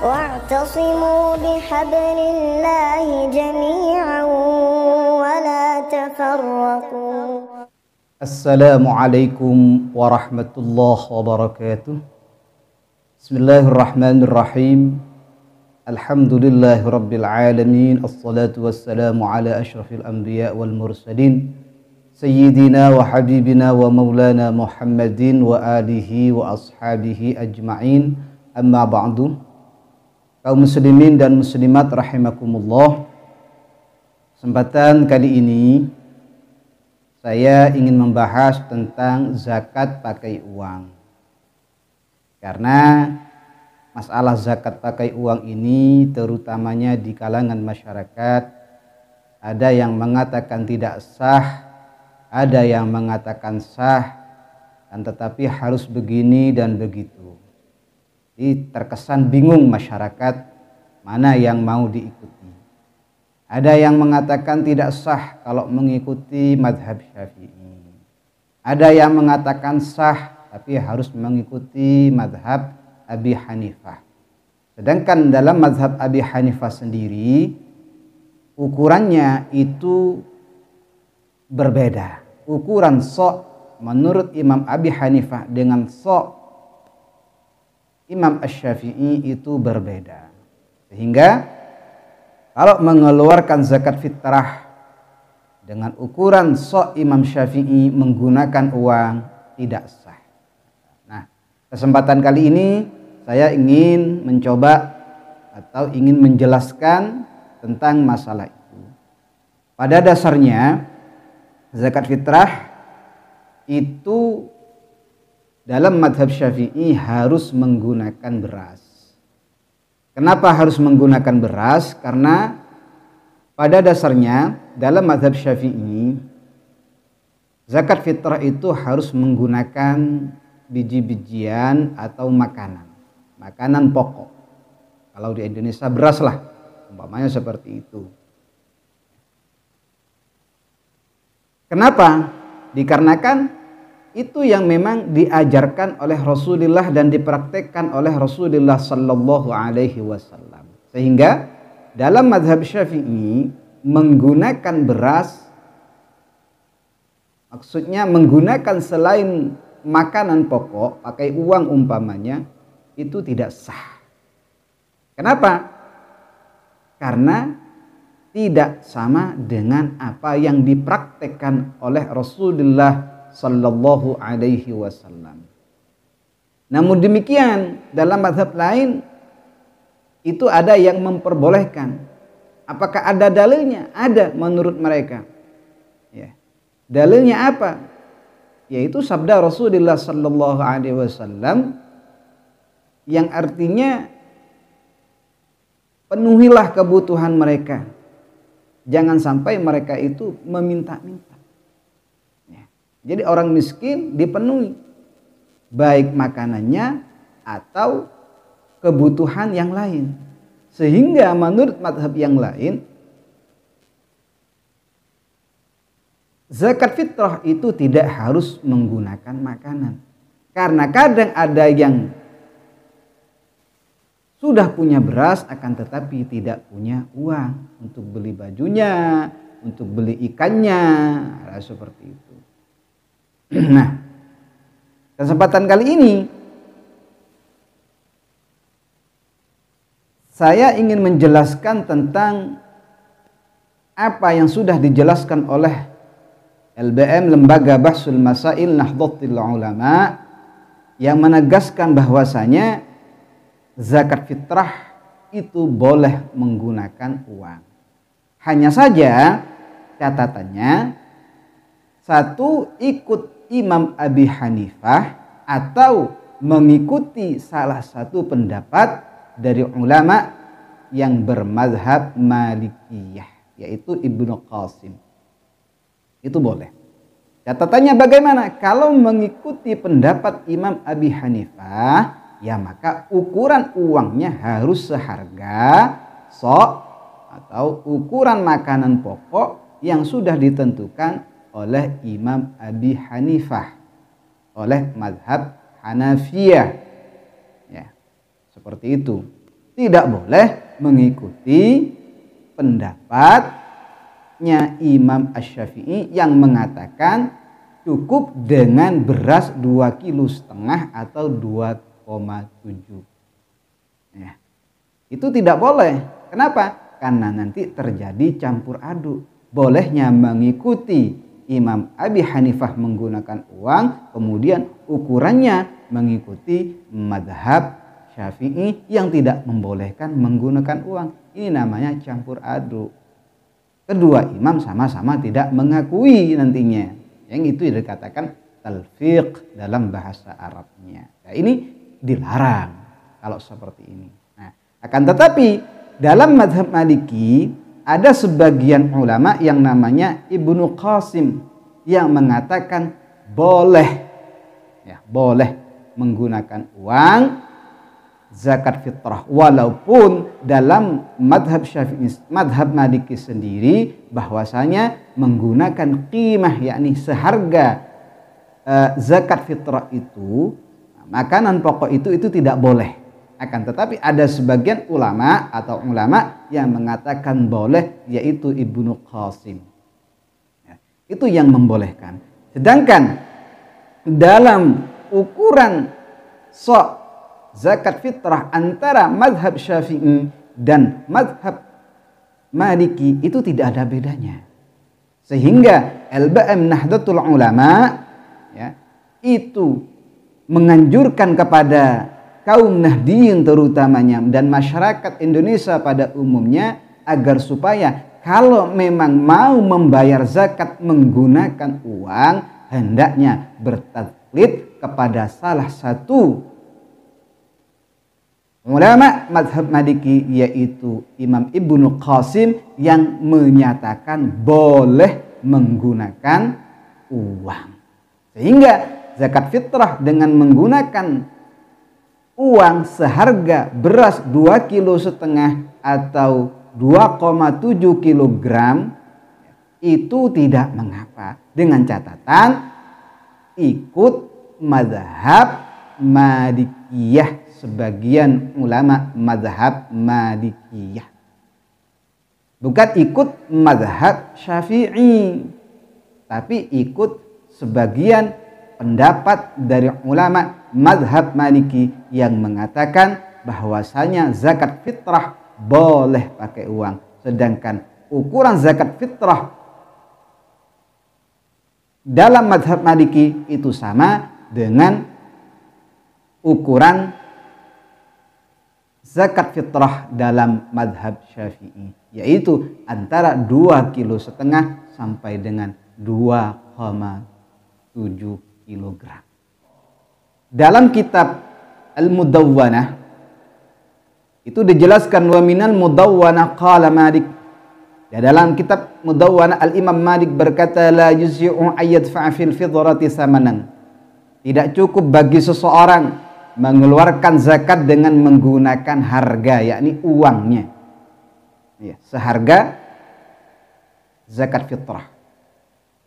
واعتصموا بحبل الله جميعا ولا تفرقوا. Assalamualaikum warahmatullahi wabarakatuh. Bismillahirrahmanirrahim. Alhamdulillahi rabbil alamin. Assalatu wassalamu ala asyrafil anbiya wal mursalin Sayyidina wa habibina wa maulana Muhammadin wa alihi wa ashabihi ajma'in. Amma ba'du. Kaum muslimin dan muslimat rahimakumullah. Kesempatan kali ini saya ingin membahas tentang zakat pakai uang. Karena masalah zakat pakai uang ini terutamanya di kalangan masyarakat, ada yang mengatakan tidak sah, ada yang mengatakan sah, dan tetapi harus begini dan begitu. Jadi terkesan bingung masyarakat mana yang mau diikuti. Ada yang mengatakan tidak sah kalau mengikuti madhab Syafi'i. Ada yang mengatakan sah tapi harus mengikuti madhab Abi Hanifah. Sedangkan dalam madhab Abi Hanifah sendiri ukurannya itu berbeda. Ukuran sok menurut Imam Abi Hanifah dengan sok Imam Asy-Syafi'i itu berbeda. Sehingga kalau mengeluarkan zakat fitrah dengan ukuran sok Imam Syafi'i menggunakan uang tidak sah. Nah, kesempatan kali ini saya ingin mencoba atau ingin menjelaskan tentang masalah itu. Pada dasarnya zakat fitrah itu dalam madhab Syafi'i harus menggunakan beras. Kenapa harus menggunakan beras? Karena pada dasarnya dalam madhab Syafi'i zakat fitrah itu harus menggunakan biji-bijian atau makanan pokok. Kalau di Indonesia beras lah, umpamanya seperti itu. Kenapa? Dikarenakan itu yang memang diajarkan oleh Rasulullah dan dipraktekkan oleh Rasulullah Sallallahu Alaihi Wasallam. Sehingga dalam mazhab Syafi'i menggunakan beras, maksudnya menggunakan selain makanan pokok, pakai uang umpamanya, itu tidak sah. Kenapa? Karena tidak sama dengan apa yang dipraktekkan oleh Rasulullah Sallallahu Alaihi Wasallam. Namun demikian dalam mazhab lain itu ada yang memperbolehkan. Apakah ada dalilnya? Ada menurut mereka. Ya. Dalilnya apa? Yaitu sabda Rasulullah Sallallahu Alaihi Wasallam yang artinya penuhilah kebutuhan mereka. Jangan sampai mereka itu meminta-minta. Ya. Jadi orang miskin dipenuhi baik makanannya atau kebutuhan yang lain. Sehingga menurut mazhab yang lain zakat fitrah itu tidak harus menggunakan makanan. Karena kadang ada yang sudah punya beras akan tetapi tidak punya uang untuk beli bajunya, untuk beli ikannya, seperti itu. Nah, kesempatan kali ini saya ingin menjelaskan tentang apa yang sudah dijelaskan oleh LBM Lembaga Bahsul Masail Nahdlatul Ulama yang menegaskan bahwasanya zakat fitrah itu boleh menggunakan uang. Hanya saja catatannya, satu, ikut Imam Abi Hanifah atau mengikuti salah satu pendapat dari ulama yang bermadhab Malikiyah, yaitu Ibnu Qasim. Itu boleh. Catatannya bagaimana? Kalau mengikuti pendapat Imam Abi Hanifah, ya maka ukuran uangnya harus seharga sok atau ukuran makanan pokok yang sudah ditentukan oleh Imam Abi Hanifah. oleh mazhab Hanafiyah. Ya, seperti itu. Tidak boleh mengikuti pendapatnya Imam Asy-Syafi'i yang mengatakan cukup dengan beras 2,5 kilo atau 2,7. Ya. Itu tidak boleh. Kenapa? Karena nanti terjadi campur aduk. Bolehnya mengikuti Imam Abi Hanifah menggunakan uang, kemudian ukurannya mengikuti mazhab Syafi'i yang tidak membolehkan menggunakan uang. Ini namanya campur aduk. Kedua imam sama-sama tidak mengakui nantinya. Yang itu dikatakan talfiq dalam bahasa Arabnya. Nah, ini dilarang kalau seperti ini. Nah, akan tetapi dalam mazhab Maliki ada sebagian ulama yang namanya Ibnu Qasim yang mengatakan boleh, ya, boleh menggunakan uang zakat fitrah, walaupun dalam madhab Syafi'i, madhab Maliki sendiri bahwasanya menggunakan qimah, yakni seharga zakat fitrah itu, makanan pokok itu tidak boleh. Akan tetapi ada sebagian ulama atau ulama yang mengatakan boleh, yaitu Ibnu Qasim. Ya, itu yang membolehkan. Sedangkan dalam ukuran zakat fitrah antara mazhab Syafi'i dan mazhab Maliki itu tidak ada bedanya. Sehingga LBM Nahdlatul Ulama, ya, itu menganjurkan kepada kaum Nahdliyin terutamanya dan masyarakat Indonesia pada umumnya agar supaya kalau memang mau membayar zakat menggunakan uang, hendaknya bertaklid kepada salah satu ulama mazhab Maliki, yaitu Imam Ibnu Qasim yang menyatakan boleh menggunakan uang. Sehingga zakat fitrah dengan menggunakan uang seharga beras 2,5 kilo atau 2,7 kilogram itu tidak mengapa, dengan catatan ikut mazhab Malikiyah, sebagian ulama mazhab Malikiyah, bukan ikut mazhab Syafi'i, tapi ikut sebagian pendapat dari ulama mazhab Maliki yang mengatakan bahwasanya zakat fitrah boleh pakai uang, sedangkan ukuran zakat fitrah dalam mazhab Maliki itu sama dengan ukuran zakat fitrah dalam mazhab Syafi'i, yaitu antara 2,5 kilo sampai dengan 2,7 kilogram. Dalam kitab Al-Mudawwanah itu dijelaskan wa minal mudawwanah qala Malik. Ya, dalam kitab Mudawwanah Al-Imam Malik berkata la yuzyi'u ayyadfa'a fil fidrati samanan. Tidak cukup bagi seseorang mengeluarkan zakat dengan menggunakan harga, yakni uangnya, ya, seharga zakat fitrah.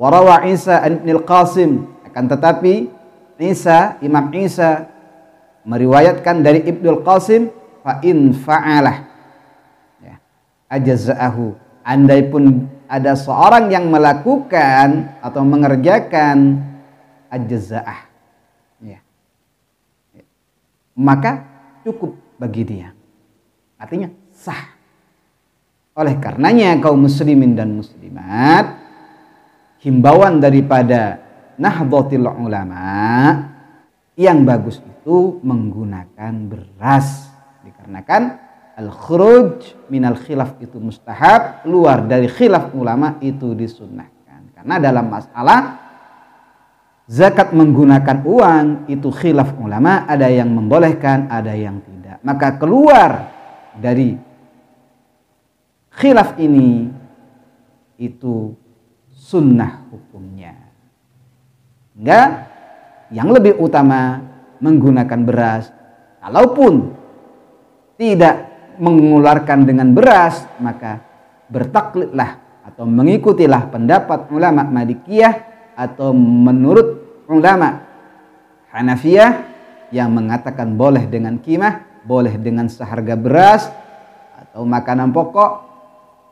Warawa Isa ibn al-Qasim, akan tetapi Imam Isa meriwayatkan dari Ibnu al-Qasim, fa in fa'alah, ya, ajza'ahu, andai pun ada seorang yang melakukan atau mengerjakan ajza'ah, maka cukup bagi dia, artinya sah. Oleh karenanya kaum muslimin dan muslimat, himbauan daripada Nahdlatul Ulama yang bagus itu menggunakan beras, dikarenakan al-khuruj minal khilaf itu mustahab, keluar dari khilaf ulama itu disunnahkan. Karena dalam masalah zakat menggunakan uang itu khilaf ulama, ada yang membolehkan, ada yang tidak. Maka keluar dari khilaf ini itu sunnah hukumnya. Enggak, yang lebih utama menggunakan beras. Kalaupun tidak mengeluarkan dengan beras, maka bertaklidlah atau mengikutilah pendapat ulama Malikiyah, atau menurut ulama Hanafiyah yang mengatakan boleh dengan qimah, boleh dengan seharga beras atau makanan pokok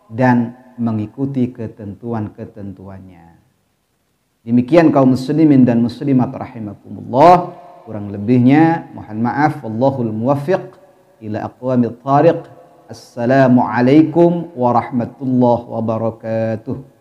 dan mengikuti ketentuan-ketentuannya. Demikian kaum muslimin dan muslimat rahimakumullah. Kurang lebihnya mohon maaf. Wallahul muwaffiq ila aqwamit thariq. Assalamualaikum warahmatullahi wabarakatuh.